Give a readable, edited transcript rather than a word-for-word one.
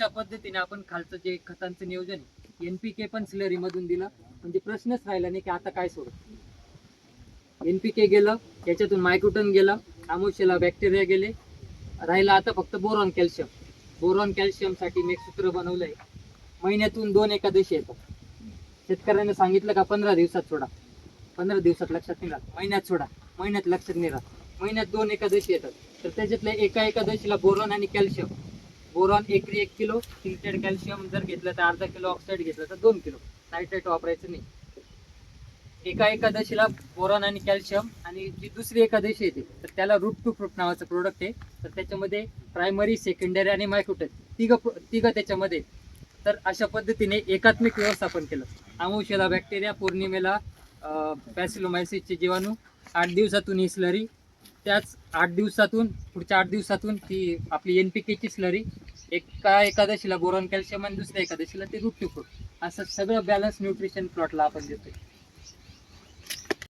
अशा पद्धतीने आपण खालचं जे खतांचं नियोजन आहे, NPK पण स्लरी मधून दिलं, म्हणजे प्रश्नच राहिला नाही की आता काय सोडत. NPK गेलं, त्याच्यातून मायक्रोटन गेलं, आमुष्याला बॅक्टेरिया गेले, राहिला आता फक्त बोरॉन कॅल्शियम. बोरॉन कॅल्शियम साठी मी एक सूत्र बनवलंय, महिन्यातून 2 एकादशी येतात. शेतकऱ्यांना सांगितलं का 15 दिवसात सोडा, 15 दिवसात लक्षात नाही राहत, महिन्यात सोडा, महिन्यात लक्षात नाही राहत, महिन्यात 2 एकादशी येतात. तर त्याच्यातल्या एका एकादशीला बोरॉन आणि कॅल्शियम, बोरॉन एकरी 1 किलो, सिल्टेड कॅल्शियम जर घेतलं तर अर्धा किलो, ऑक्साईड घेतलं तर 2 किलो. नायट्रेट वापरायचं नाही. एका एकादशीला बोरॉन आणि कॅल्शियम, आणि जी दुसरी एकादशी येते तर त्याला रूट टू फ्रूट नावाचं प्रोडक्ट आहे. तर त्याच्यामध्ये प्रायमरी, सेकंडरी आणि मायक्रोटन तिघं त्याच्यामध्ये. तर अशा पद्धतीने एकात्मिक व्यवस्थापन केलं. अमावस्येला बॅक्टेरिया, पौर्णिमेला बॅसिलोमायसिसचे जीवाणू, 8 दिवसातून ही स्लरी, त्याच 8 दिवसातून, पुढच्या 8 दिवसातून ती आपली NPK ची स्लरी, एका एकादशीला बोरॉन कॅल्शियम आणि दुसऱ्या एकादशीला ते रूट टू फ्रूट. असं सगळं बॅलन्स न्यूट्रिशन प्लॉटला आपण देतोय.